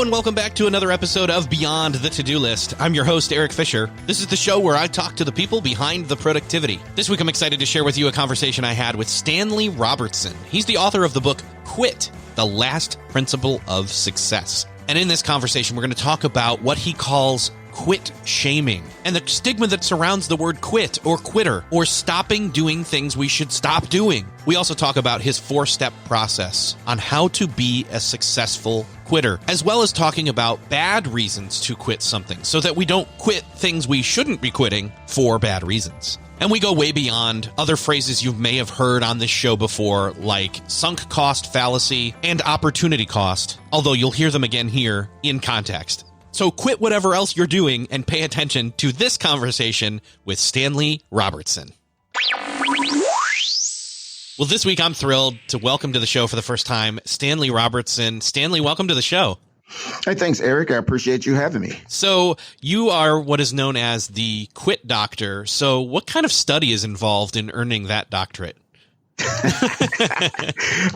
and welcome back to another episode of Beyond the To-Do List. I'm your host, Eric Fisher. This is the show where I talk to the people behind the productivity. This week, I'm excited to share with you a conversation I had with Stanley Robertson. He's the author of the book, Quit, The Last Principle of Success. And in this conversation, we're going to talk about what he calls quit shaming and the stigma that surrounds the word quit or quitter or stopping doing things we should stop doing. We also talk about his 4-step process on how to be a successful quitter, as well as talking about bad reasons to quit something so that we don't quit things we shouldn't be quitting for bad reasons. And we go way beyond other phrases you may have heard on this show before, like sunk cost fallacy and opportunity cost, although you'll hear them again here in context. So quit whatever else you're doing and pay attention to this conversation with Stanley Robertson. Well, this week I'm thrilled to welcome to the show for the first time Stanley Robertson. Stanley, welcome to the show. Hey, thanks, Eric. I appreciate you having me. So you are what is known as the quit doctor. So what kind of study is involved in earning that doctorate?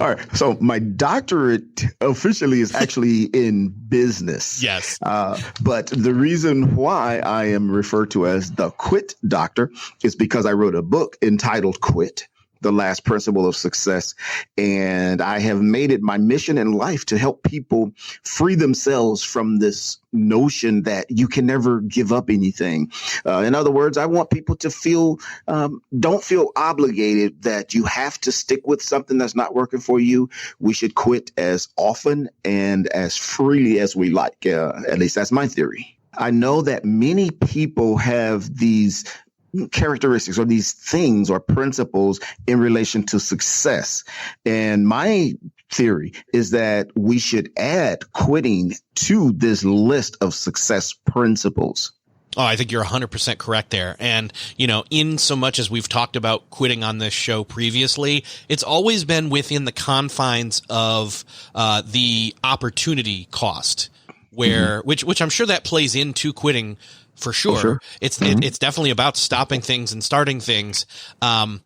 All right. So my doctorate officially is actually in business. Yes. But the reason why I am referred to as the quit doctor is because I wrote a book entitled Quit, The Last Principle of Success. And I have made it my mission in life to help people free themselves from this notion that you can never give up anything. In other words, I want people to don't feel obligated that you have to stick with something that's not working for you. We should quit as often and as freely as we like. At least that's my theory. I know that many people have these characteristics or these things or principles in relation to success. And my theory is that we should add quitting to this list of success principles. Oh, I think you're 100% correct there. And, in so much as we've talked about quitting on this show previously, it's always been within the confines of the opportunity cost, where which I'm sure that plays into quitting for sure. It's definitely about stopping things and starting things. An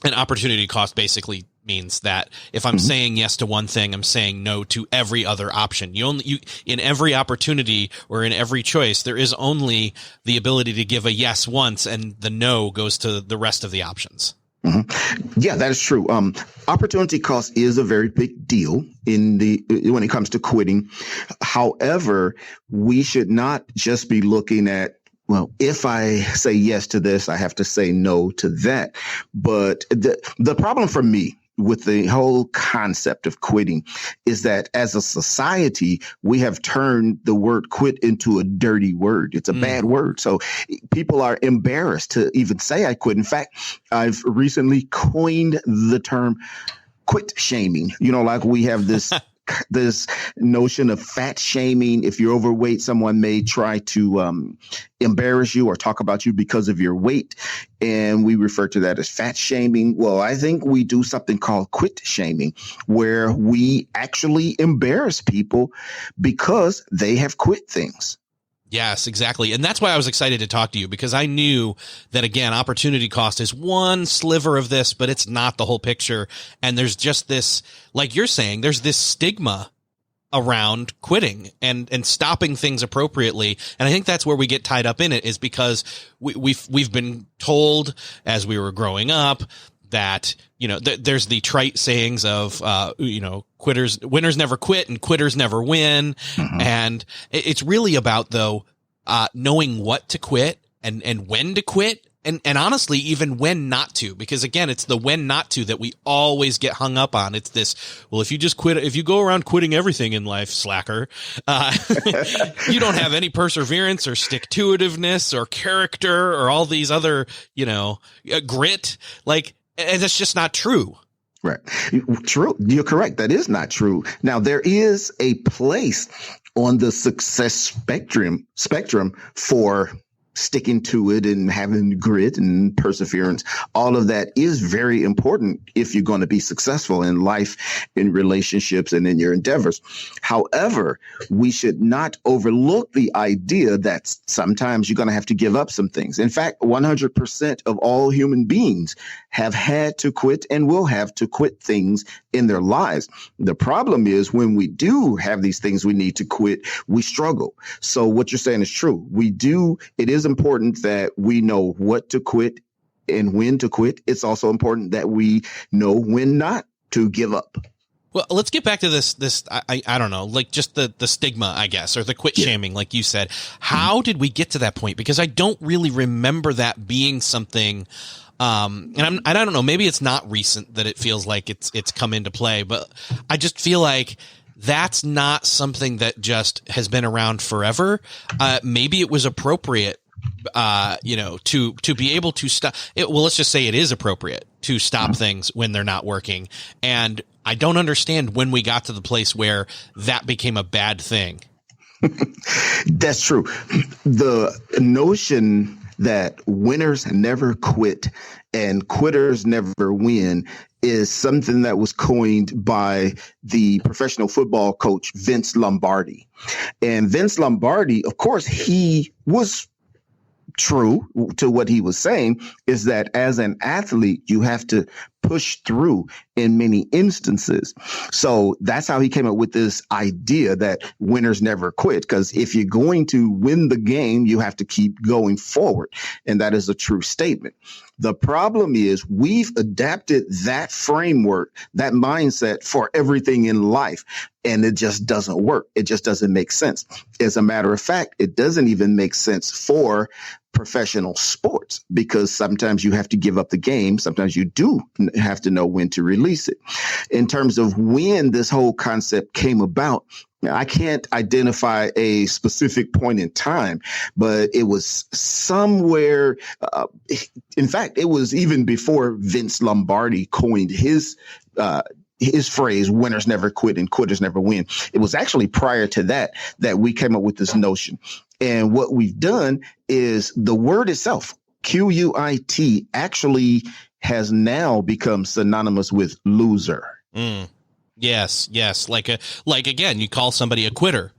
opportunity cost basically means that if I'm saying yes to one thing, I'm saying no to every other option. You in every opportunity or in every choice, there is only the ability to give a yes once, and the no goes to the rest of the options. Mm-hmm. Yeah, that is true. Opportunity cost is a very big deal when it comes to quitting. However, we should not just be looking at, well, if I say yes to this, I have to say no to that. But the problem for me with the whole concept of quitting is that as a society, we have turned the word quit into a dirty word. It's a bad word. So people are embarrassed to even say I quit. In fact, I've recently coined the term quit shaming. Like we have this this notion of fat shaming. If you're overweight, someone may try to embarrass you or talk about you because of your weight. And we refer to that as fat shaming. Well, I think we do something called quit shaming, where we actually embarrass people because they have quit things. Yes, exactly. And that's why I was excited to talk to you, because I knew that, again, opportunity cost is one sliver of this, but it's not the whole picture. And there's just this, like you're saying, there's this stigma around quitting and stopping things appropriately. And I think that's where we get tied up in it, is because we've been told as we were growing up that, there's the trite sayings of, winners never quit and quitters never win. Mm-hmm. And it's really about, though, knowing what to quit and when to quit. And honestly, even when not to, because again, it's the when not to that we always get hung up on. It's this, well, if you just quit, if you go around quitting everything in life, slacker, you don't have any perseverance or stick-to-itiveness or character or all these other, grit. And that's just not true. Right. True. You're correct. That is not true. Now, there is a place on the success spectrum for sticking to it and having grit and perseverance. All of that is very important if you're going to be successful in life, in relationships, and in your endeavors. However, we should not overlook the idea that sometimes you're going to have to give up some things. In fact, 100% of all human beings have had to quit and will have to quit things in their lives. The problem is when we do have these things we need to quit, we struggle. So what you're saying is true. It is important that we know what to quit and when to quit. It's also important that we know when not to give up. Well, let's get back to this. I don't know, like just the stigma, I guess, or the quit shaming, like you said. How did we get to that point? Because I don't really remember that being something. And I don't know, maybe it's not recent that it feels like it's come into play, but I just feel like that's not something that just has been around forever. Maybe it was appropriate, to be able to stop it. Well, let's just say it is appropriate to stop things when they're not working. And I don't understand when we got to the place where that became a bad thing. That's true. The notion that winners never quit and quitters never win is something that was coined by the professional football coach, Vince Lombardi. And Vince Lombardi, of course, he was true to what he was saying, is that as an athlete, you have to push through in many instances. So that's how he came up with this idea that winners never quit, because if you're going to win the game, you have to keep going forward. And that is a true statement. The problem is we've adapted that framework, that mindset for everything in life, and it just doesn't work. It just doesn't make sense. As a matter of fact, it doesn't even make sense for professional sports, because sometimes you have to give up the game. Sometimes you do have to know when to release it. In terms of when this whole concept came about, I can't identify a specific point in time, but it was somewhere. In fact, it was even before Vince Lombardi coined his phrase, winners never quit and quitters never win. It was actually prior to that we came up with this notion. And what we've done is the word itself, QUIT, actually has now become synonymous with loser. Yes. Like again, you call somebody a quitter.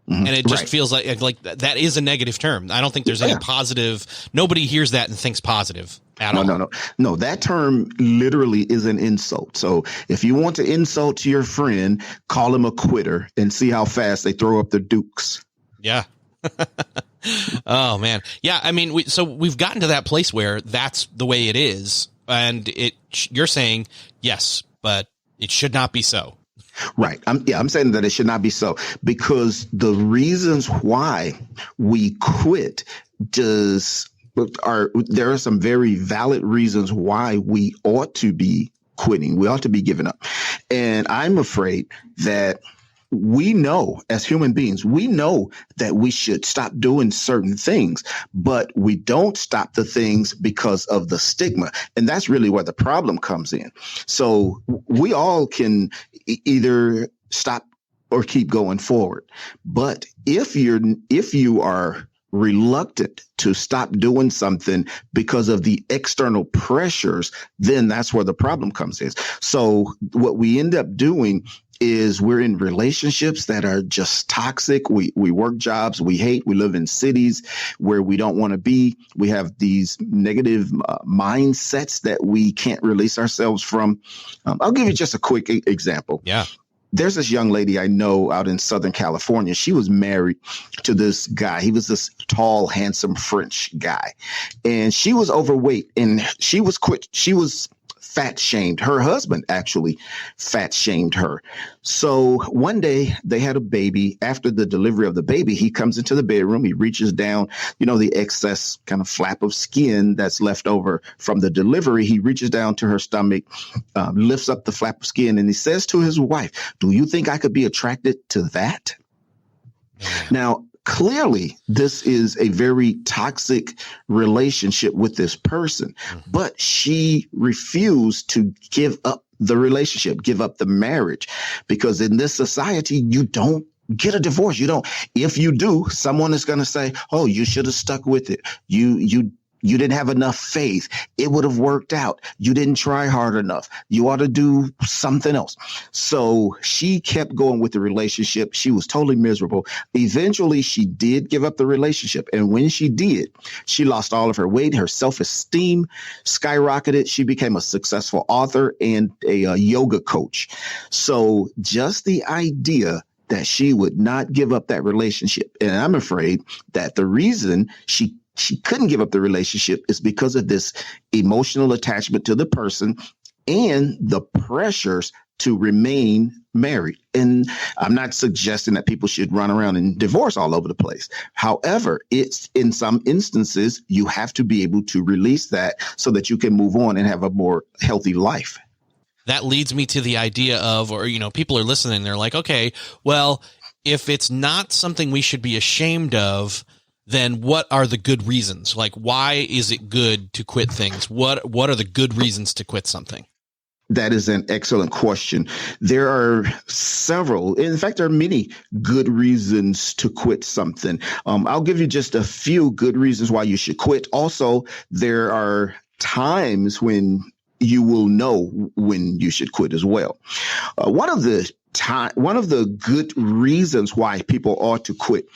And it just feels like that is a negative term. I don't think there's any positive. Nobody hears that and thinks positive at all. No, that term literally is an insult. So if you want to insult your friend, call him a quitter and see how fast they throw up their dukes. Yeah. Oh man. Yeah. I mean, we've gotten to that place where that's the way it is. And you're saying yes, but it should not be so. Right. I'm saying that it should not be so, because the reasons why we quit there are some very valid reasons why we ought to be quitting. We ought to be giving up. And I'm afraid that we know, as human beings, we know that we should stop doing certain things, but we don't stop the things because of the stigma. And that's really where the problem comes in. So we all can either stop or keep going forward. But if you are reluctant to stop doing something because of the external pressures, then that's where the problem comes in. So what we end up doing is we're in relationships that are just toxic. We work jobs we hate. We live in cities where we don't want to be. We have these negative mindsets that we can't release ourselves from. I'll give you just a quick example. Yeah. There's this young lady I know out in Southern California. She was married to this guy. He was this tall, handsome French guy, and she was overweight, and she was fat shamed. Her husband actually fat shamed her. So one day they had a baby. After the delivery of the baby, he comes into the bedroom. He reaches down, the excess kind of flap of skin that's left over from the delivery. He reaches down to her stomach, lifts up the flap of skin, and he says to his wife, "Do you think I could be attracted to that?" Now, clearly, this is a very toxic relationship with this person, but she refused to give up the relationship, give up the marriage, because in this society, you don't get a divorce. If you do, someone is going to say, oh, you should have stuck with it. You didn't have enough faith. It would have worked out. You didn't try hard enough. You ought to do something else. So she kept going with the relationship. She was totally miserable. Eventually, she did give up the relationship. And when she did, she lost all of her weight. Her self-esteem skyrocketed. She became a successful author and a yoga coach. So just the idea that she would not give up that relationship. And I'm afraid that the reason she couldn't give up the relationship is because of this emotional attachment to the person and the pressures to remain married. And I'm not suggesting that people should run around and divorce all over the place. However, it's in some instances, you have to be able to release that so that you can move on and have a more healthy life. That leads me to the idea of, or, people are listening. They're like, okay, well, if it's not something we should be ashamed of, then what are the good reasons? Like, why is it good to quit things? What are the good reasons to quit something? That is an excellent question. There are several. In fact, there are many good reasons to quit something. I'll give you just a few good reasons why you should quit. Also, there are times when you will know when you should quit as well. One of the good reasons why people ought to quit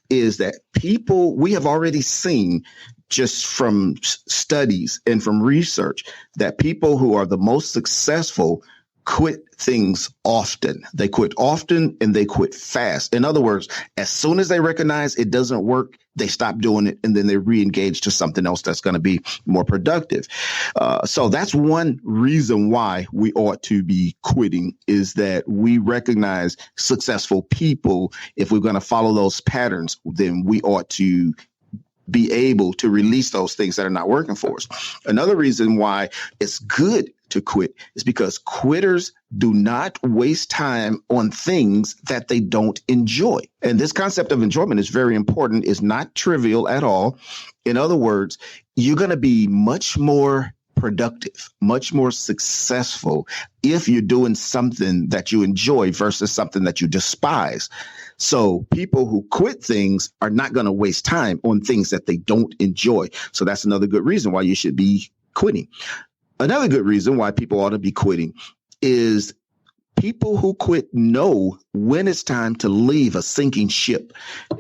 is that we have already seen just from studies and from research that people who are the most successful quit things often. They quit often and they quit fast. In other words, as soon as they recognize it doesn't work, they stop doing it and then they re-engage to something else that's going to be more productive. So that's one reason why we ought to be quitting, is that we recognize successful people. If we're going to follow those patterns, then we ought to be able to release those things that are not working for us. Another reason why it's good to quit is because quitters do not waste time on things that they don't enjoy. And this concept of enjoyment is very important. It's not trivial at all. In other words, you're going to be much more productive, much more successful if you're doing something that you enjoy versus something that you despise. So people who quit things are not going to waste time on things that they don't enjoy. So that's another good reason why you should be quitting. Another good reason why people ought to be quitting is people who quit know when it's time to leave a sinking ship.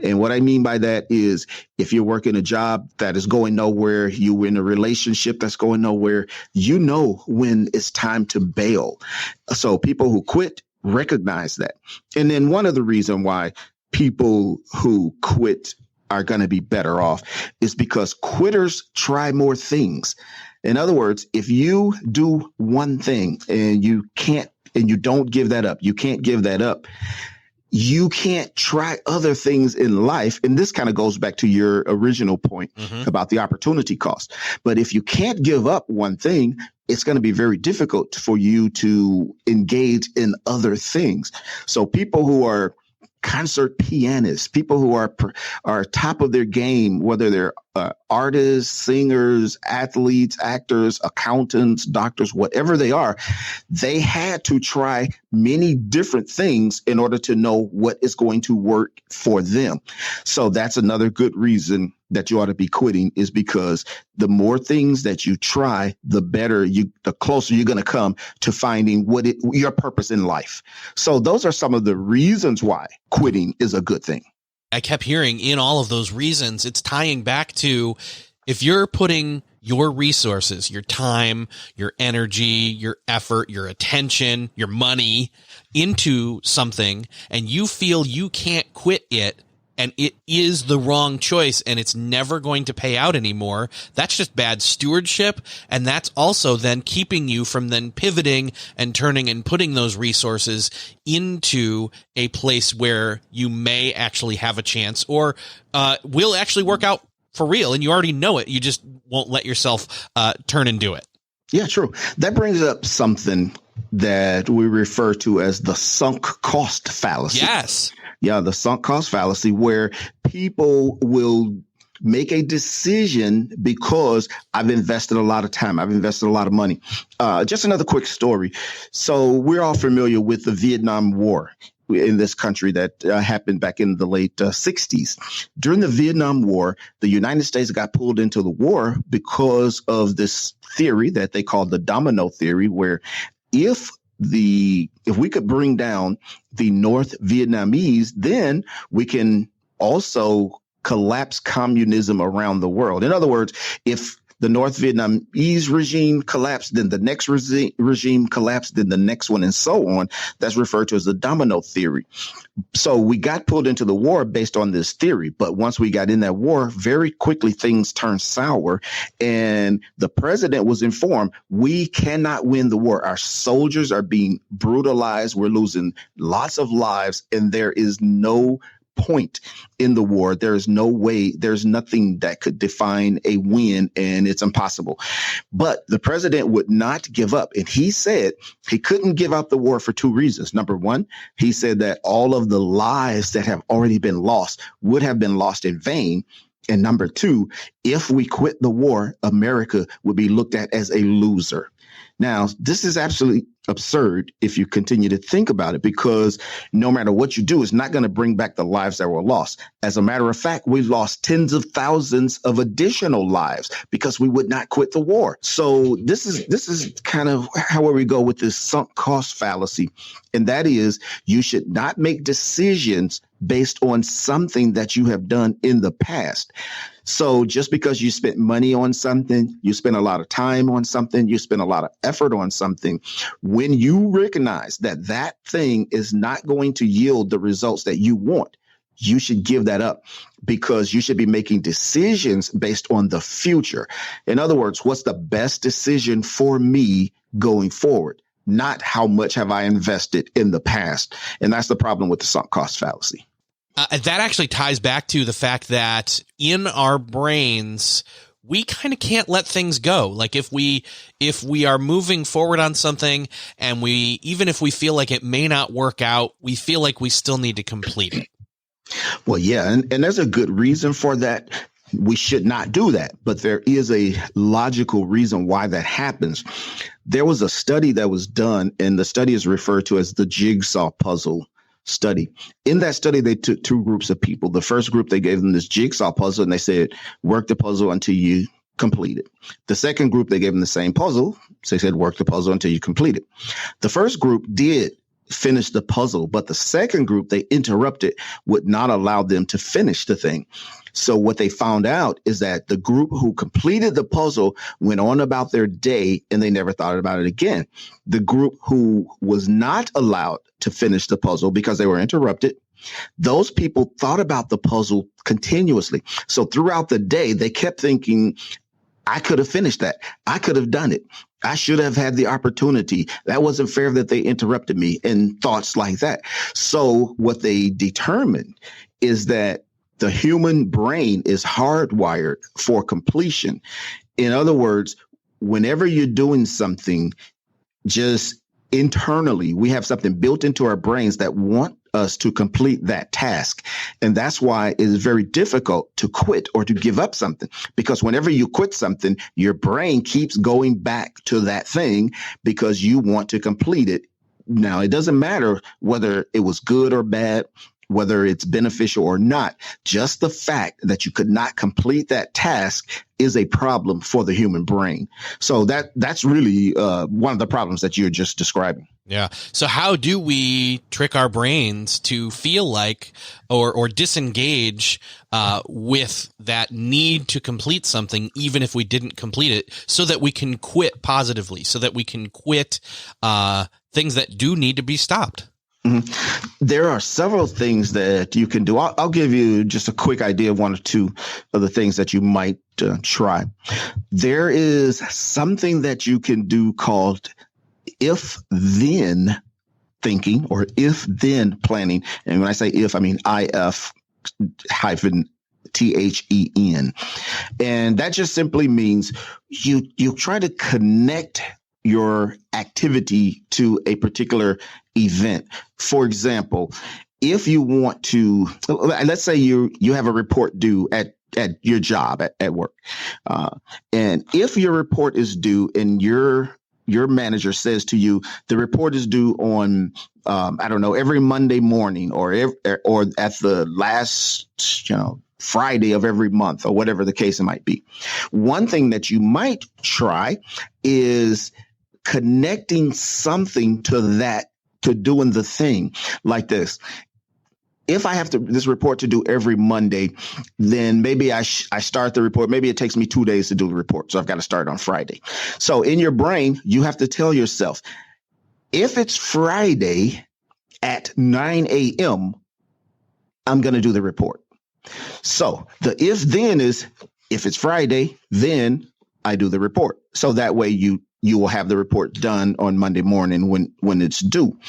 And what I mean by that is, if you're working a job that is going nowhere, you're in a relationship that's going nowhere, you know when it's time to bail. So people who quit recognize that. And then one of the reasons why people who quit are going to be better off is because quitters try more things. In other words, if you do one thing and you don't give that up, you can't give that up, you can't try other things in life. And this kind of goes back to your original point about the opportunity cost. But if you can't give up one thing, it's going to be very difficult for you to engage in other things. So people who are concert pianists, people who are top of their game, whether they're artists, singers, athletes, actors, accountants, doctors, whatever they are, they had to try many different things in order to know what is going to work for them. So that's another good reason that you ought to be quitting, is because the more things that you try, the closer you're going to come to finding your purpose in life. So those are some of the reasons why quitting is a good thing. I kept hearing in all of those reasons, it's tying back to, if you're putting your resources, your time, your energy, your effort, your attention, your money into something, and you feel you can't quit it, and it is the wrong choice and it's never going to pay out anymore, that's just bad stewardship. And that's also then keeping you from then pivoting and turning and putting those resources into a place where you may actually have a chance, or will actually work out for real. And you already know it. You just won't let yourself turn and do it. Yeah, true. That brings up something that we refer to as the sunk cost fallacy. Yes. Yeah, the sunk cost fallacy, where people will make a decision because I've invested a lot of time, I've invested a lot of money. Just another quick story. So we're all familiar with the Vietnam War. in this country that happened back in the late 60s. During the Vietnam War, the United States got pulled into the war because of this theory that they called the domino theory, where if we could bring down the North Vietnamese, then we can also collapse communism around the world. In other words, if the North Vietnamese regime collapsed, then the next regime collapsed, then the next one, and so on. That's referred to as the domino theory. So we got pulled into the war based on this theory. But once we got in that war, very quickly things turned sour. And the president was informed, we cannot win the war. Our soldiers are being brutalized. We're losing lots of lives. And there is no point in the war. There is no way, there's nothing that could define a win, and it's impossible. But the president would not give up. And he said he couldn't give up the war for two reasons. Number one, he said that all of the lives that have already been lost would have been lost in vain. And number two, if we quit the war, America would be looked at as a loser. Now, this is absolutely absurd if you continue to think about it, because no matter what you do, it's not going to bring back the lives that were lost. As a matter of fact, we lost tens of thousands of additional lives because we would not quit the war. So this is kind of how we go with this sunk cost fallacy. And that is, you should not make decisions based on something that you have done in the past. So just because you spent money on something, you spent a lot of time on something, you spent a lot of effort on something, when you recognize that that thing is not going to yield the results that you want, you should give that up, because you should be making decisions based on the future. In other words, what's the best decision for me going forward? Not how much have I invested in the past. And that's the problem with the sunk cost fallacy. That actually ties back to the fact that in our brains, we kind of can't let things go. Like if we are moving forward on something, and even if we feel like it may not work out, we feel like we still need to complete it. Well, yeah. And there's a good reason for that. We should not do that, but there is a logical reason why that happens. There was a study that was done, and the study is referred to as the jigsaw puzzle study. In that study, they took two groups of people. The first group, they gave them this jigsaw puzzle, and they said, work the puzzle until you complete it. The second group, they gave them the same puzzle. So they said, work the puzzle until you complete it. The first group did finish the puzzle, but the second group, they interrupted, would not allow them to finish the thing. So what they found out is that the group who completed the puzzle went on about their day, and they never thought about it again. The group who was not allowed to finish the puzzle because they were interrupted, those people thought about the puzzle continuously. So throughout the day, they kept thinking, I could have finished that. I could have done it. I should have had the opportunity. That wasn't fair that they interrupted me, and thoughts like that. So what they determined is that the human brain is hardwired for completion. In other words, whenever you're doing something, just internally, we have something built into our brains that want us to complete that task. And that's why it is very difficult to quit or to give up something, because whenever you quit something, your brain keeps going back to that thing because you want to complete it. Now, it doesn't matter whether it was good or bad, whether it's beneficial or not. Just the fact that you could not complete that task is a problem for the human brain. So that's really one of the problems that you're just describing. Yeah. So how do we trick our brains to feel like or disengage with that need to complete something, even if we didn't complete it, so that we can quit positively, so that we can quit things that do need to be stopped? Mm-hmm. There are several things that you can do. I'll give you just a quick idea of one or two of the things that you might try. There is something that you can do called if-then thinking, or if-then planning. And when I say if, I mean IF-THEN. And that just simply means you try to connect your activity to a particular event. For example, if you want to, let's say you have a report due at your job at work. And if your report is due and you're your manager says to you, the report is due on, I don't know, every Monday morning or at the last, Friday of every month or whatever the case it might be. One thing that you might try is connecting something to doing the thing like this. If I have this report to do every Monday, then maybe I start the report. Maybe it takes me 2 days to do the report. So I've got to start on Friday. So in your brain, you have to tell yourself, if it's Friday at 9 a.m., I'm going to do the report. So the if then is, if it's Friday, then I do the report. So that way you will have the report done on Monday morning when it's due.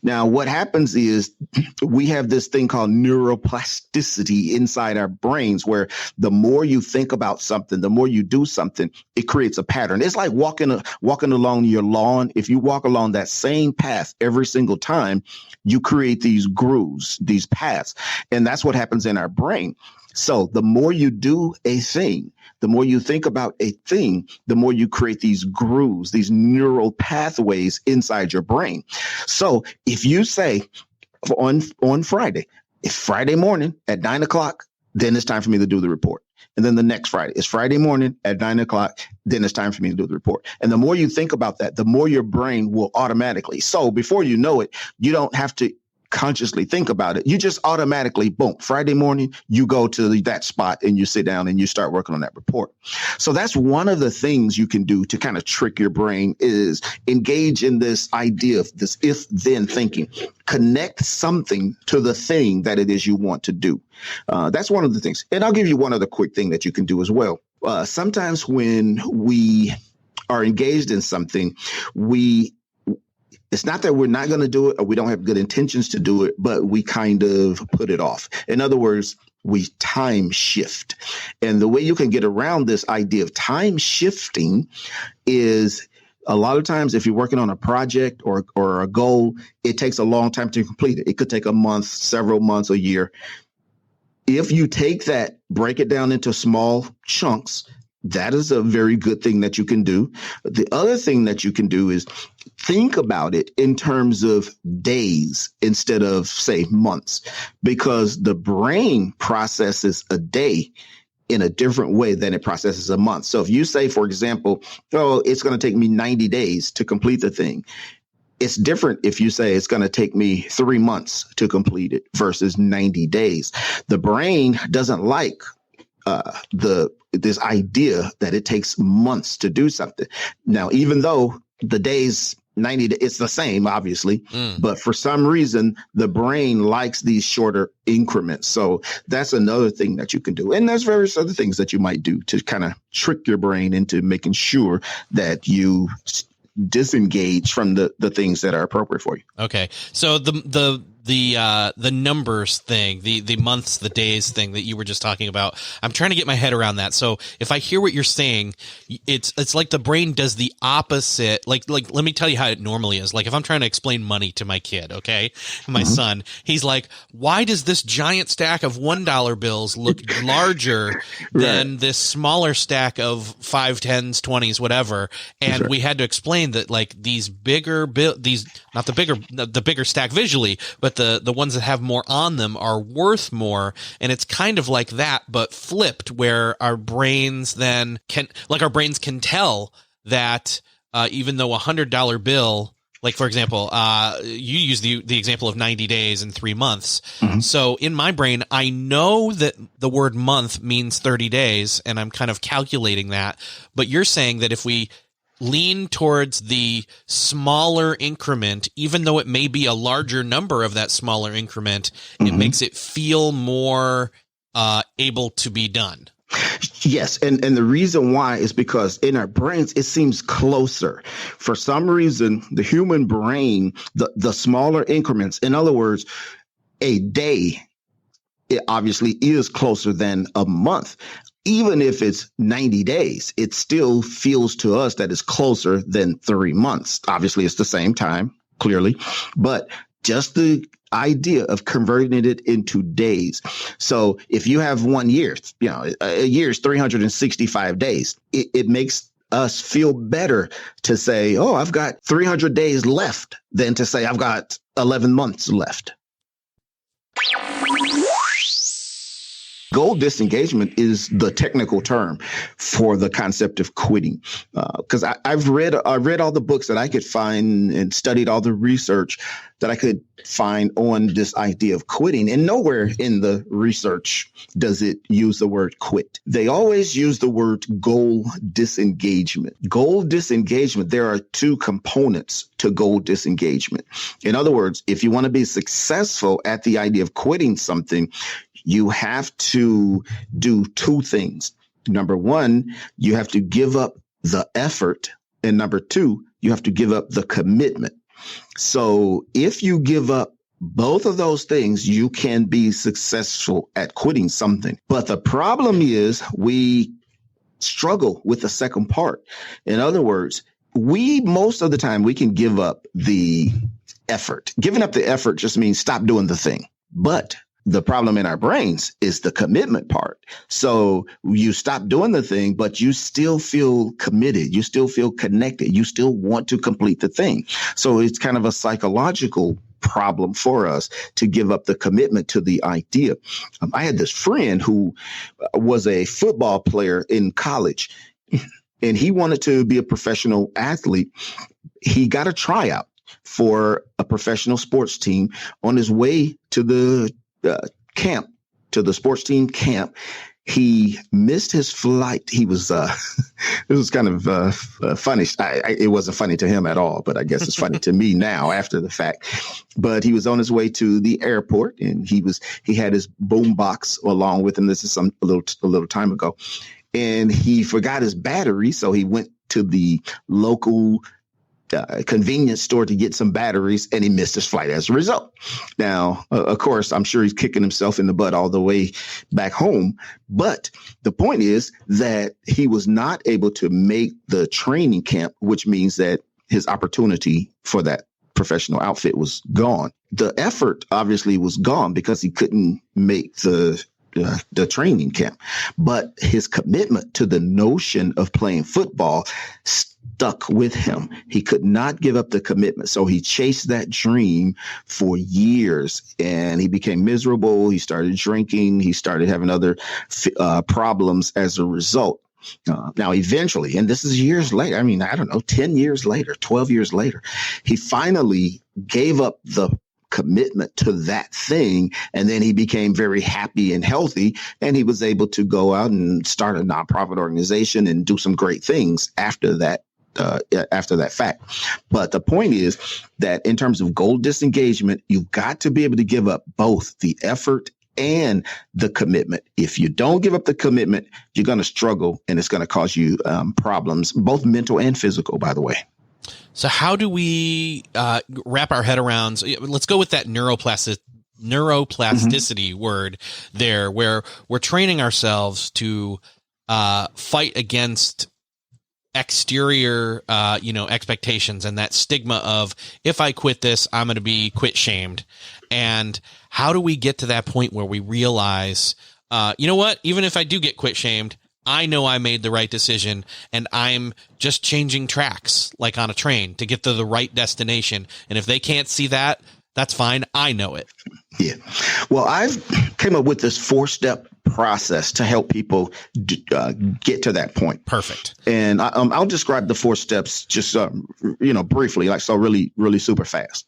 Now, what happens is we have this thing called neuroplasticity inside our brains, where the more you think about something, the more you do something, it creates a pattern. It's like walking along your lawn. If you walk along that same path every single time, you create these grooves, these paths. And that's what happens in our brain. So the more you do a thing, the more you think about a thing, the more you create these grooves, these neural pathways inside your brain. So if you say on Friday, it's Friday morning at 9 o'clock, then it's time for me to do the report. And then the next Friday, it's Friday morning at 9 o'clock, then it's time for me to do the report. And the more you think about that, the more your brain will automatically. So before you know it, you don't have to consciously think about it. You just automatically, boom, Friday morning, you go to that spot and you sit down and you start working on that report. So that's one of the things you can do to kind of trick your brain, is engage in this idea of this if then thinking. Connect something to the thing that it is you want to do. That's one of the things. And I'll give you one other quick thing that you can do as well. Sometimes when we are engaged in something, it's not that we're not going to do it or we don't have good intentions to do it, but we kind of put it off. In other words, we time shift. And the way you can get around this idea of time shifting is, a lot of times if you're working on a project or a goal, it takes a long time to complete it. It could take a month, several months, a year. If you take that, break it down into small chunks, that is a very good thing that you can do. The other thing that you can do is think about it in terms of days instead of, say, months, because the brain processes a day in a different way than it processes a month. So if you say, for example, it's going to take me 90 days to complete the thing, it's different if you say it's going to take me 3 months to complete it versus 90 days. The brain doesn't like this idea that it takes months to do something. Now, even though the days 90, it's the same, obviously, but for some reason, the brain likes these shorter increments. So that's another thing that you can do. And there's various other things that you might do to kind of trick your brain into making sure that you disengage from the things that are appropriate for you. Okay. So the numbers thing, the months, the days thing that you were just talking about, I'm trying to get my head around that. So if I hear what you're saying, it's like the brain does the opposite. Like, let me tell you how it normally is. Like if I'm trying to explain money to my kid, okay, my son, he's like, why does this giant stack of $1 bills look larger than this smaller stack of 5, 10s, 20s, whatever? And we had to explain that, like, these bigger not the bigger stack visually, but the ones that have more on them are worth more. And it's kind of like that, but flipped, where our brains then can tell that even though $100 bill, like, for example, you use the example of 90 days and 3 months. So in my brain, I know that the word month means 30 days, and I'm kind of calculating that. But you're saying that if we lean towards the smaller increment, even though it may be a larger number of that smaller increment, it makes it feel more able to be done. Yes. And the reason why is because in our brains, it seems closer. For some reason, the human brain, the smaller increments, in other words, a day, it obviously is closer than a month. Even if it's 90 days, it still feels to us that it's closer than 3 months. Obviously, it's the same time, clearly, but just the idea of converting it into days. So if you have 1 year, a year is 365 days. It makes us feel better to say, oh, I've got 300 days left than to say I've got 11 months left. Goal disengagement is the technical term for the concept of quitting. Because I've read all the books that I could find and studied all the research that I could find on this idea of quitting. And nowhere in the research does it use the word quit. They always use the word goal disengagement. Goal disengagement, there are two components to goal disengagement. In other words, if you want to be successful at the idea of quitting something, you have to do two things. Number one, you have to give up the effort. And number two, you have to give up the commitment. So if you give up both of those things, you can be successful at quitting something. But the problem is we struggle with the second part. In other words, most of the time we can give up the effort. Giving up the effort just means stop doing the thing. But the problem in our brains is the commitment part. So you stop doing the thing, but you still feel committed. You still feel connected. You still want to complete the thing. So it's kind of a psychological problem for us to give up the commitment to the idea. I had this friend who was a football player in college, and he wanted to be a professional athlete. He got a tryout for a professional sports team. On his way to the camp, to the sports team camp, he missed his flight. He was, it was kind of funny. It wasn't funny to him at all, but I guess it's funny to me now after the fact. But he was on his way to the airport, and he had his boom box along with him. This is a little time ago, and he forgot his battery. So he went to the local convenience store to get some batteries, and he missed his flight as a result. Now, of course, I'm sure he's kicking himself in the butt all the way back home. But the point is that he was not able to make the training camp, which means that his opportunity for that professional outfit was gone. The effort obviously was gone because he couldn't make the training camp, but his commitment to the notion of playing football stuck with him. He could not give up the commitment. So he chased that dream for years, and he became miserable. He started drinking. He started having other problems as a result. Now, eventually, and this is years later, I mean, I don't know, 10 years later, 12 years later, he finally gave up the commitment to that thing. And then he became very happy and healthy, and he was able to go out and start a nonprofit organization and do some great things after that fact. But the point is that in terms of goal disengagement, you've got to be able to give up both the effort and the commitment. If you don't give up the commitment, you're going to struggle, and it's going to cause you problems, both mental and physical, by the way. So how do we wrap our head around? Let's go with that neuroplasticity word there, where we're training ourselves to fight against exterior, expectations and that stigma of, if I quit this, I'm going to be quit shamed. And how do we get to that point where we realize, you know what, even if I do get quit shamed, I know I made the right decision, and I'm just changing tracks like on a train to get to the right destination. And if they can't see that, that's fine. I know it. Yeah. Well, I've came up with this 4-step process to help people get to that point. Perfect. And I'll describe the 4 steps just, briefly, really, really super fast.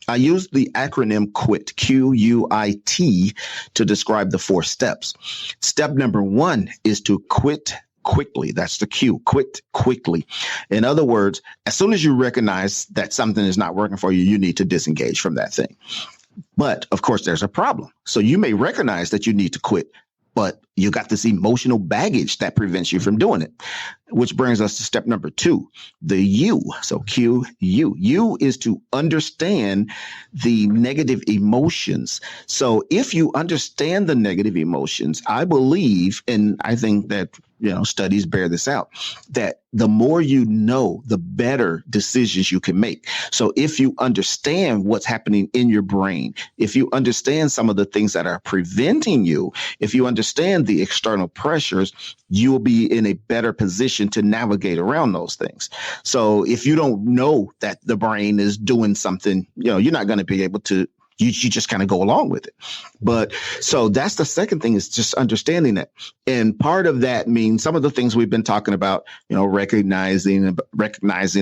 I use the acronym QUIT, QUIT, to describe the 4 steps. Step number 1 is to quit quickly. That's the Q, quit quickly. In other words, as soon as you recognize that something is not working for you, you need to disengage from that thing. But of course, there's a problem. So you may recognize that you need to quit, but you got this emotional baggage that prevents you from doing it, which brings us to step number 2, the U. So Q, U. U is to understand the negative emotions. So if you understand the negative emotions, I believe, and I think that, studies bear this out, that the more you know, the better decisions you can make. So if you understand what's happening in your brain, if you understand some of the things that are preventing you, if you understand understand the external pressures, you will be in a better position to navigate around those things. So if you don't know that the brain is doing something, you're not going to be able to. You just kind of go along with it. But so that's the second thing, is just understanding that. And part of that means some of the things we've been talking about, recognizing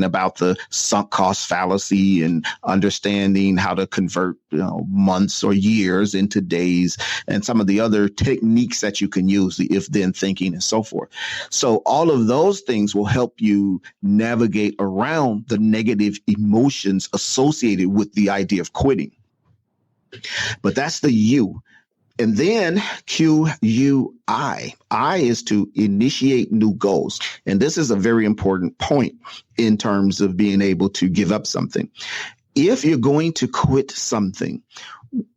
about the sunk cost fallacy and understanding how to convert, months or years into days, and some of the other techniques that you can use, the if then thinking and so forth. So all of those things will help you navigate around the negative emotions associated with the idea of quitting. But that's the U. And then QUI. I is to initiate new goals. And this is a very important point in terms of being able to give up something. If you're going to quit something,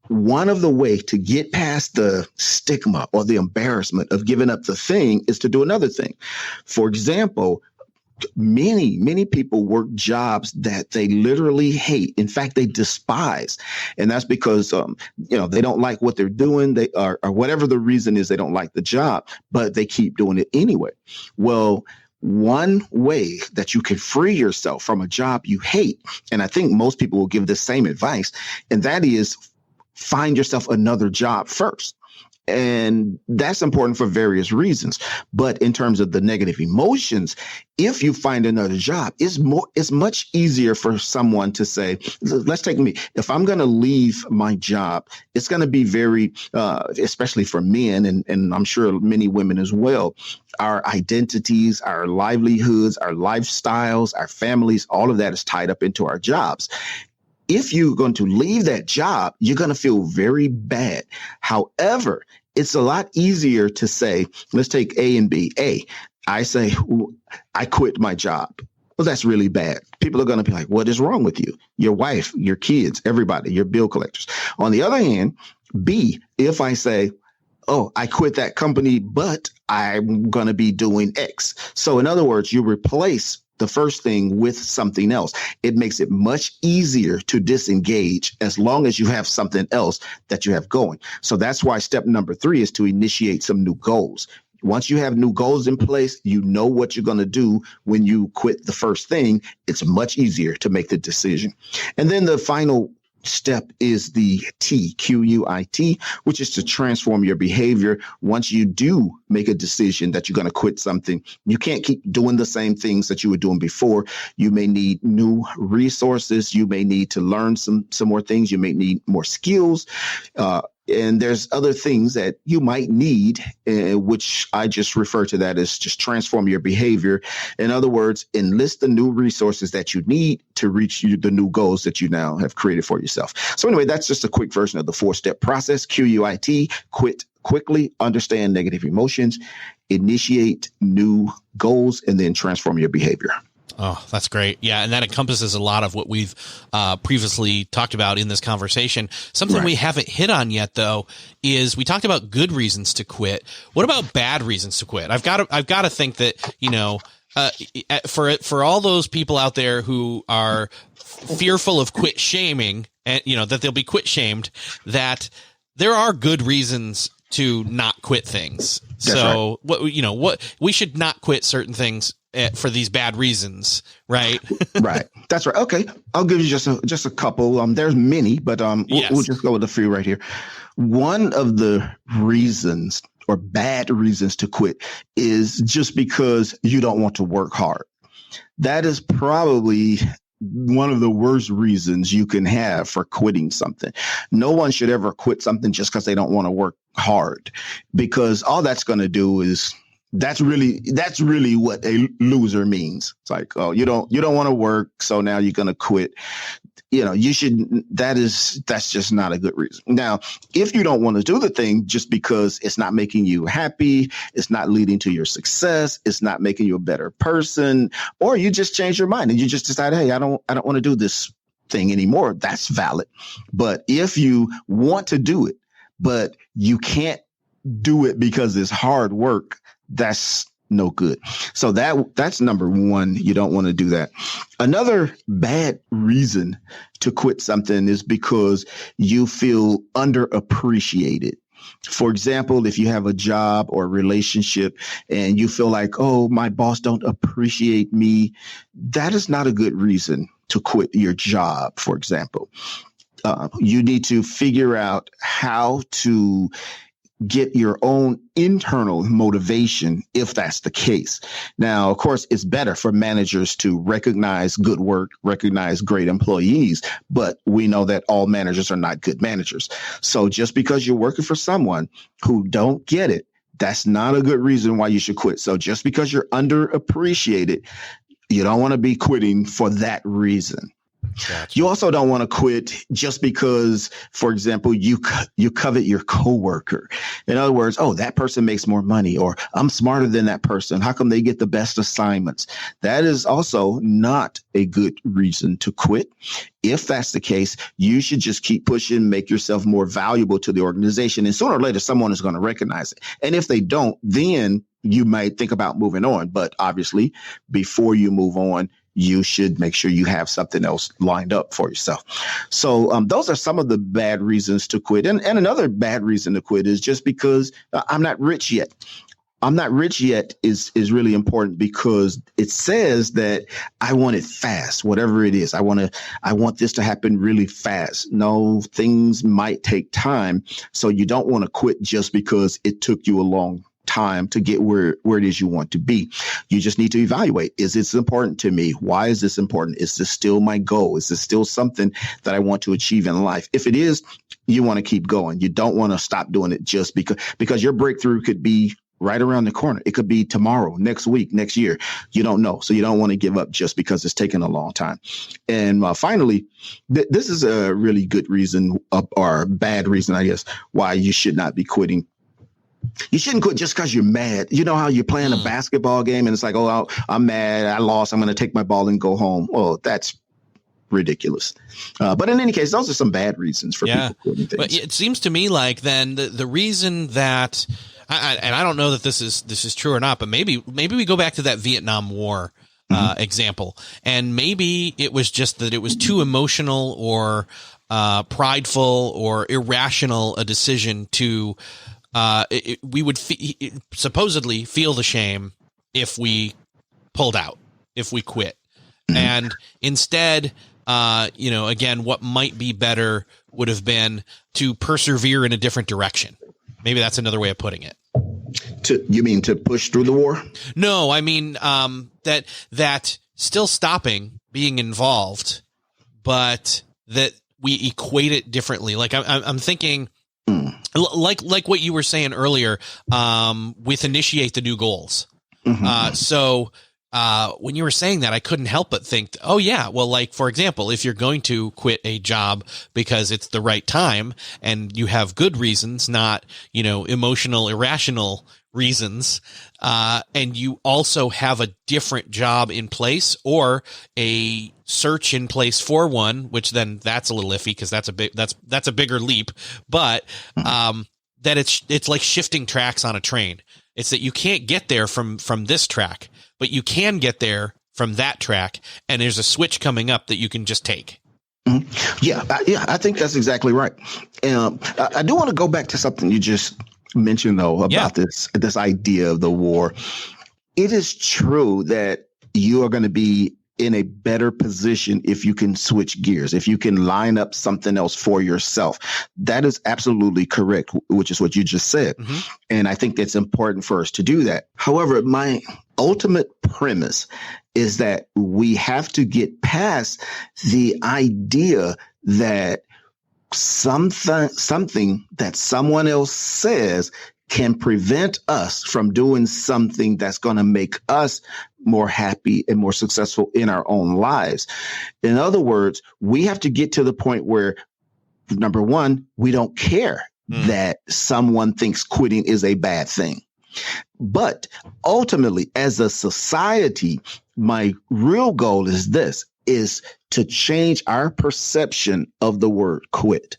one of the ways to get past the stigma or the embarrassment of giving up the thing is to do another thing. For example, many people work jobs that they literally hate. In fact, they despise. And that's because, they don't like what they're doing. They are, or whatever the reason is, they don't like the job, but they keep doing it anyway. Well, one way that you can free yourself from a job you hate, and I think most people will give the same advice, and that is find yourself another job first. And that's important for various reasons. But in terms of the negative emotions, if you find another job, it's much easier for someone to say, let's take me. If I'm going to leave my job, it's going to be very, especially for men, and I'm sure many women as well, our identities, our livelihoods, our lifestyles, our families, all of that is tied up into our jobs. If you're going to leave that job, you're going to feel very bad. However, it's a lot easier to say, let's take A and B. A, I say, I quit my job. Well, that's really bad. People are going to be like, what is wrong with you? Your wife, your kids, everybody, your bill collectors. On the other hand, B, if I say, oh, I quit that company, but I'm going to be doing X. So in other words, you replace the first thing with something else. It makes it much easier to disengage as long as you have something else that you have going. So that's why step number 3 is to initiate some new goals. Once you have new goals in place, you know what you're going to do when you quit the first thing. It's much easier to make the decision. And then the final step is the T, QUIT, which is to transform your behavior. Once you do make a decision that you're going to quit something, you can't keep doing the same things that you were doing before. You may need new resources. You may need to learn some more things. You may need more skills. And there's other things that you might need, which I just refer to that as just transform your behavior. In other words, enlist the new resources that you need to reach the new goals that you now have created for yourself. So anyway, that's just a quick version of the 4-step process. QUIT, quit quickly, understand negative emotions, initiate new goals, and then transform your behavior. Oh, that's great. Yeah. And that encompasses a lot of what we've previously talked about in this conversation. Something we haven't hit on yet, though, is we talked about good reasons to quit. What about bad reasons to quit? I've got to think that, for all those people out there who are fearful of quit shaming and, that they'll be quit shamed, that there are good reasons to not quit things. That's so what we should not quit certain things for these bad reasons, right? Right. That's right. Okay. I'll give you just a couple. There's many, but we'll just go with a few right here. One of the reasons or bad reasons to quit is just because you don't want to work hard. That is probably one of the worst reasons you can have for quitting something. No one should ever quit something just because they don't want to work hard, because all that's going to do is that's really what a loser means. It's like, oh, you don't want to work, so now you're going to quit. That's just not a good reason. Now, if you don't want to do the thing just because it's not making you happy, it's not leading to your success, it's not making you a better person, or you just change your mind and you just decide, hey, I don't want to do this thing anymore, that's valid. But if you want to do it, but you can't do it because it's hard work, that's no good. So that's number one. You don't want to do that. Another bad reason to quit something is because you feel underappreciated. For example, if you have a job or a relationship and you feel like, oh, my boss don't appreciate me, that is not a good reason to quit your job, for example. You need to figure out how to get your own internal motivation if that's the case. Now, of course, it's better for managers to recognize good work, recognize great employees, but we know that all managers are not good managers. So just because you're working for someone who don't get it, that's not a good reason why you should quit. So just because you're underappreciated, you don't want to be quitting for that reason. Gotcha. You also don't want to quit just because, for example, you covet your coworker. In other words, oh, that person makes more money, or I'm smarter than that person. How come they get the best assignments? That is also not a good reason to quit. If that's the case, you should just keep pushing, make yourself more valuable to the organization. And sooner or later, someone is going to recognize it. And if they don't, then you might think about moving on. But obviously, before you move on, you should make sure you have something else lined up for yourself. So those are some of the bad reasons to quit. And another bad reason to quit is just because I'm not rich yet. I'm not rich yet is really important because it says that I want it fast, whatever it is. I want this to happen really fast. No, things might take time. So you don't want to quit just because it took you a long time to get where it is you want to be. You just need to evaluate. Is this important to me? Why is this important? Is this still my goal? Is this still something that I want to achieve in life? If it is, you want to keep going. You don't want to stop doing it just because your breakthrough could be right around the corner. It could be tomorrow, next week, next year. You don't know. So you don't want to give up just because it's taken a long time. And finally, this is a really good reason or bad reason, I guess, why you should not be quitting. You shouldn't quit just because you're mad. You know how you're playing a basketball game and it's like, oh, I'm mad. I lost. I'm going to take my ball and go home. Well, that's ridiculous. But in any case, those are some bad reasons for people quitting things. But it seems to me like then the reason that, and I don't know that this is true or not, but maybe we go back to that Vietnam War example, and maybe it was just that it was too emotional or prideful or irrational a decision to. We would supposedly feel the shame if we pulled out, if we quit. And instead, again, what might be better would have been to persevere in a different direction. Maybe that's another way of putting it. You mean to push through the war? No, I mean that still stopping being involved, but that we equate it differently. Like I'm thinking. Like what you were saying earlier, with initiate the new goals. So when you were saying that, I couldn't help but think, oh yeah, well, like for example, if you're going to quit a job because it's the right time and you have good reasons, not, emotional, irrational reasons, and you also have a different job in place or a search in place for one, which then that's a little iffy because that's a bigger leap, but that it's like shifting tracks on a train. It's that you can't get there from this track, but you can get there from that track, and there's a switch coming up that you can just take. Yeah, I think that's exactly right. I do want to go back to something you just mentioned, though, about this idea of the war. It is true that you are going to be in a better position if you can switch gears, if you can line up something else for yourself. That is absolutely correct, which is what you just said. And I think it's important for us to do that. However, my ultimate premise is that we have to get past the idea that something that someone else says can prevent us from doing something that's going to make us more happy and more successful in our own lives. In other words, we have to get to the point where, number one, we don't care that someone thinks quitting is a bad thing. But ultimately, as a society, my real goal is to change our perception of the word quit.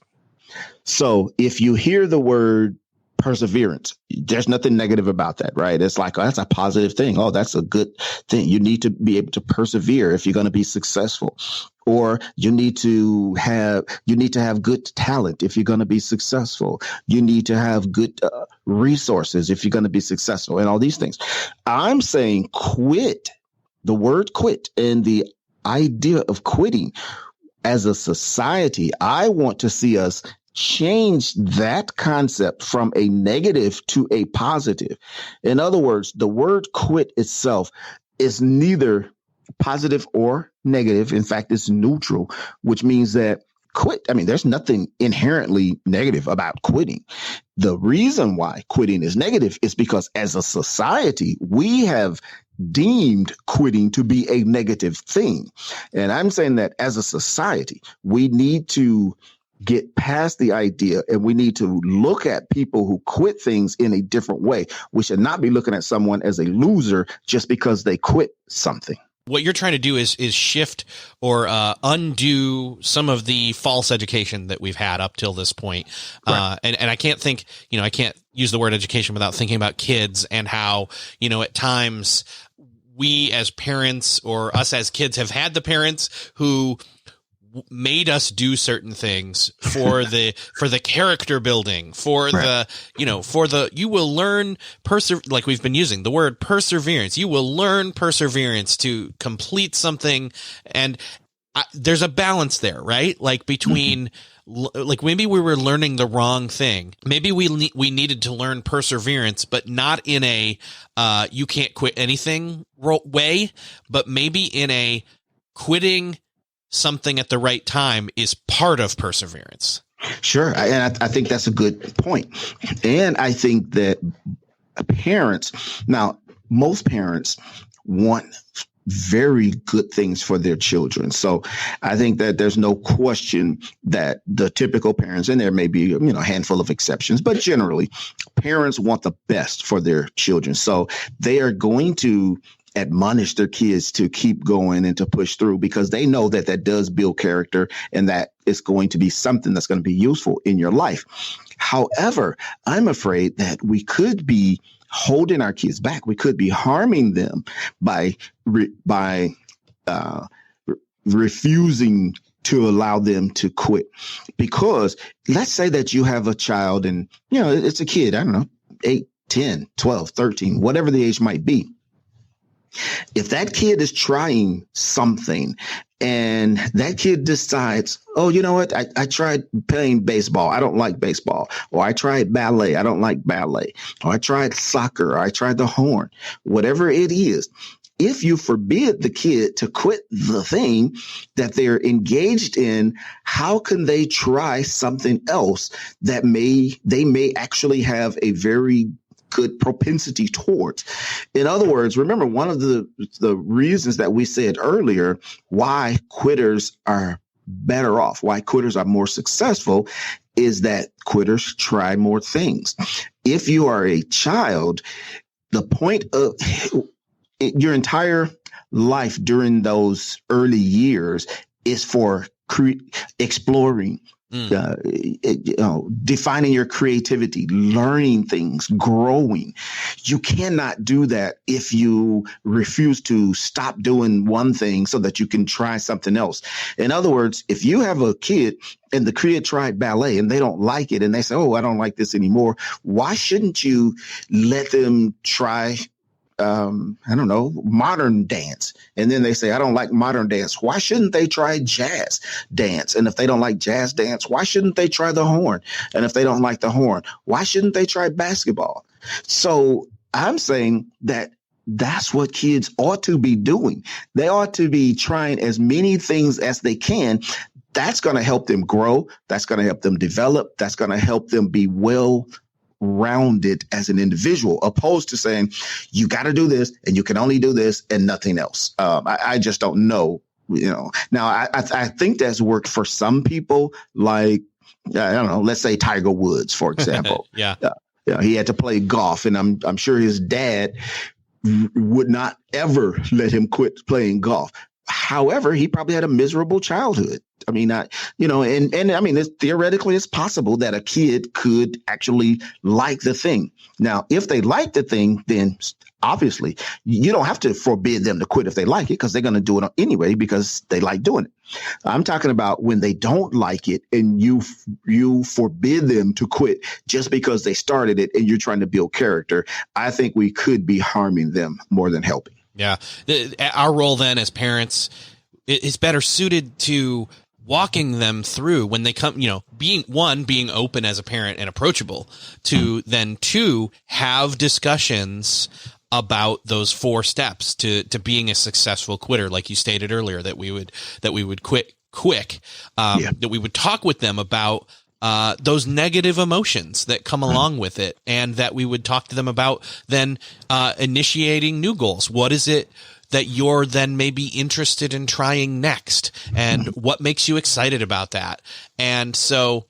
So if you hear the word perseverance, there's nothing negative about that, right? It's like, oh, that's a positive thing. Oh, that's a good thing. You need to be able to persevere if you're going to be successful. or you need to have good talent if you're going to be successful. You need to have good resources if you're going to be successful, and all these things. I'm saying quit. The word quit and the idea of quitting as a society, I want to see us change that concept from a negative to a positive. In other words, the word quit itself is neither positive or negative. In fact, it's neutral, which means that quit. I mean, there's nothing inherently negative about quitting. The reason why quitting is negative is because as a society, we have deemed quitting to be a negative thing. And I'm saying that as a society, we need to get past the idea, and we need to look at people who quit things in a different way. We should not be looking at someone as a loser just because they quit something. What you're trying to do is shift or undo some of the false education that we've had up till this point. Right. And I can't think, I can't use the word education without thinking about kids and how, at times we as parents or us as kids have had the parents who made us do certain things for the character building, for right. You will learn like we've been using the word perseverance. You will learn perseverance to complete something. And there's a balance there, right? Like between like maybe we were learning the wrong thing. Maybe we needed to learn perseverance, but not in a you can't quit anything way, but maybe in a quitting something at the right time is part of perseverance. Sure. And I think that's a good point. And I think that most parents want very good things for their children. So I think that there's no question that the typical parents, and there may be, a handful of exceptions, but generally parents want the best for their children. So they are going to admonish their kids to keep going and to push through because they know that that does build character and that it's going to be something that's going to be useful in your life. However, I'm afraid that we could be holding our kids back. We could be harming them by refusing to allow them to quit. Because let's say that you have a child and, it's a kid, I don't know, 8, 10, 12, 13, whatever the age might be. If that kid is trying something and that kid decides, oh, you know what? I tried playing baseball. I don't like baseball. Or I tried ballet. I don't like ballet. Or I tried soccer. Or I tried the horn. Whatever it is, if you forbid the kid to quit the thing that they're engaged in, how can they try something else that they may actually have a very good propensity towards? In other words, remember one of the reasons that we said earlier why quitters are better off, why quitters are more successful, is that quitters try more things. If you are a child, the point of your entire life during those early years is for exploring, defining your creativity, learning things, growing. You cannot do that if you refuse to stop doing one thing so that you can try something else. In other words, if you have a kid and the kid tried ballet and they don't like it and they say, oh, I don't like this anymore, why shouldn't you let them try modern dance? And then they say, I don't like modern dance. Why shouldn't they try jazz dance? And if they don't like jazz dance, why shouldn't they try the horn? And if they don't like the horn, why shouldn't they try basketball? So I'm saying that that's what kids ought to be doing. They ought to be trying as many things as they can. That's going to help them grow. That's going to help them develop. That's going to help them be well-rounded as an individual, opposed to saying, you got to do this and you can only do this and nothing else. I just don't know, Now, I think that's worked for some people, like, I don't know, let's say Tiger Woods, for example. Yeah. He had to play golf, and I'm sure his dad would not ever let him quit playing golf. However, he probably had a miserable childhood. I mean, and I mean, theoretically, it's possible that a kid could actually like the thing. Now, if they like the thing, then obviously you don't have to forbid them to quit if they like it, because they're going to do it anyway because they like doing it. I'm talking about when they don't like it and you forbid them to quit just because they started it and you're trying to build character. I think we could be harming them more than helping. Yeah. Our role then as parents is better suited to walking them through when they come, being open as a parent and approachable, to then two, have discussions about those 4 steps to being a successful quitter. Like you stated earlier, that we would quit quick, that we would talk with them about those negative emotions that come along with it, and that we would talk to them about then initiating new goals. What is it that you're then maybe interested in trying next, and what makes you excited about that? And so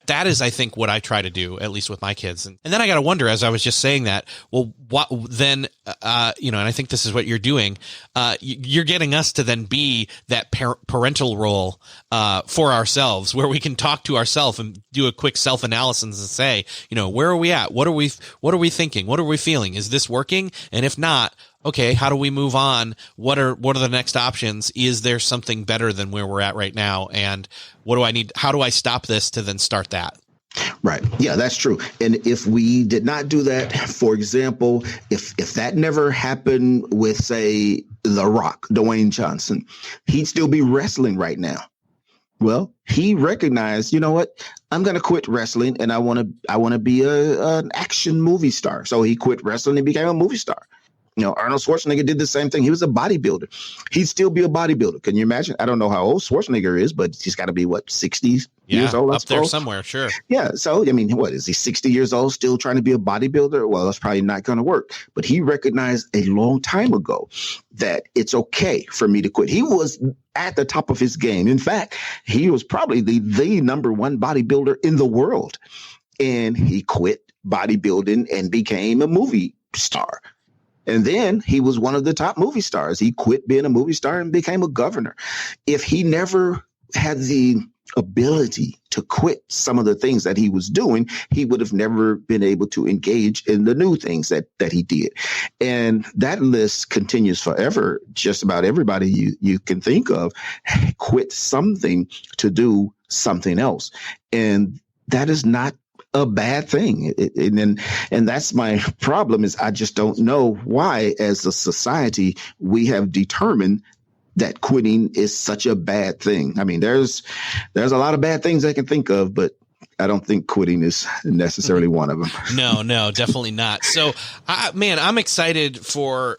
that is, I think, what I try to do, at least with my kids. And then I got to wonder, as I was just saying that, well, what then, and I think this is what you're doing. You're getting us to then be that parental role for ourselves, where we can talk to ourselves and do a quick self-analysis and say, where are we at? What are we thinking? What are we feeling? Is this working? And if not, okay, how do we move on? What are the next options? Is there something better than where we're at right now? And what do I need? How do I stop this to then start that? Right. Yeah, that's true. And if we did not do that, for example, if that never happened with, say, The Rock, Dwayne Johnson, he'd still be wrestling right now. Well, he recognized, you know what? I'm going to quit wrestling, and I want to be an action movie star. So he quit wrestling and became a movie star. Arnold Schwarzenegger did the same thing. He was a bodybuilder. He'd still be a bodybuilder. Can you imagine? I don't know how old Schwarzenegger is, but he's got to be, 60 years old? Up there somewhere, sure. Yeah. So, I mean, what is he, 60 years old, still trying to be a bodybuilder? Well, that's probably not going to work. But he recognized a long time ago that it's okay for me to quit. He was at the top of his game. In fact, he was probably the number 1 bodybuilder in the world. And he quit bodybuilding and became a movie star. And then he was one of the top movie stars. He quit being a movie star and became a governor. If he never had the ability to quit some of the things that he was doing, he would have never been able to engage in the new things that he did. And that list continues forever. Just about everybody you can think of quit something to do something else. And that is not a bad thing. And that's my problem, is I just don't know why, as a society, we have determined that quitting is such a bad thing. I mean, there's a lot of bad things I can think of, but I don't think quitting is necessarily one of them. No, definitely not. So, I'm excited for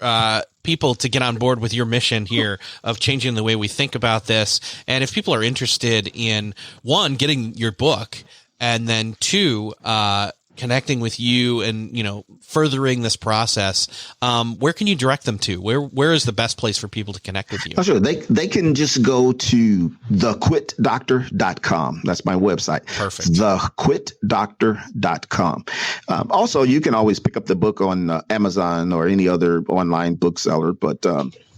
people to get on board with your mission here of changing the way we think about this. And if people are interested in, 1, getting your book, and then 2, connecting with you and, furthering this process, where can you direct them to? Where is the best place for people to connect with you? Oh, sure. They can just go to thequitdoctor.com. That's my website. Perfect. Thequitdoctor.com. Also, you can always pick up the book on Amazon or any other online bookseller. But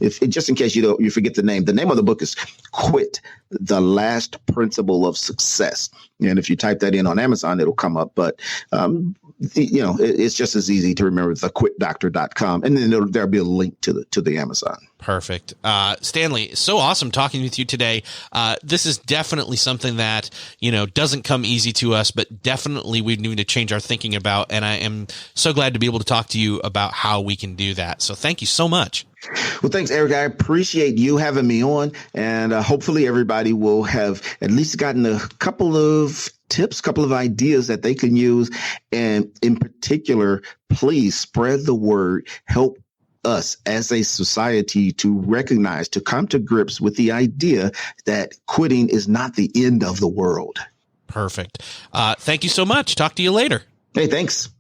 if just in case you forget the name of the book is Quit: The Last Principle of Success. And if you type that in on Amazon, it'll come up. But it's just as easy to remember, thequitdoctor.com, and then there'll be a link to the Amazon. Perfect. Stanley, so awesome talking with you today. This is definitely something that, doesn't come easy to us, but definitely we need to change our thinking about. And I am so glad to be able to talk to you about how we can do that. So thank you so much. Well, thanks, Eric. I appreciate you having me on, and hopefully everybody will have at least gotten a couple of tips, couple of ideas that they can use. And in particular, please spread the word. Help us as a society to recognize, to come to grips with the idea that quitting is not the end of the world. Perfect. Thank you so much. Talk to you later. Hey, thanks.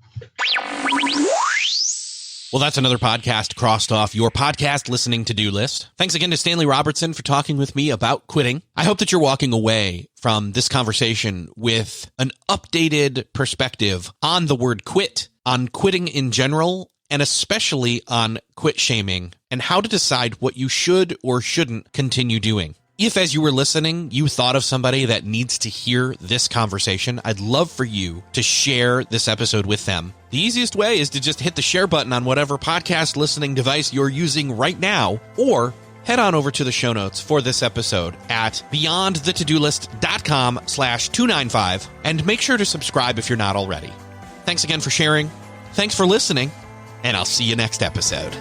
Well, that's another podcast crossed off your podcast listening to-do list. Thanks again to Stanley Robertson for talking with me about quitting. I hope that you're walking away from this conversation with an updated perspective on the word quit, on quitting in general, and especially on quit shaming, and how to decide what you should or shouldn't continue doing. If, as you were listening, you thought of somebody that needs to hear this conversation, I'd love for you to share this episode with them. The easiest way is to just hit the share button on whatever podcast listening device you're using right now, or head on over to the show notes for this episode at beyondthetodolist.com/295 and make sure to subscribe if you're not already. Thanks again for sharing. Thanks for listening, and I'll see you next episode.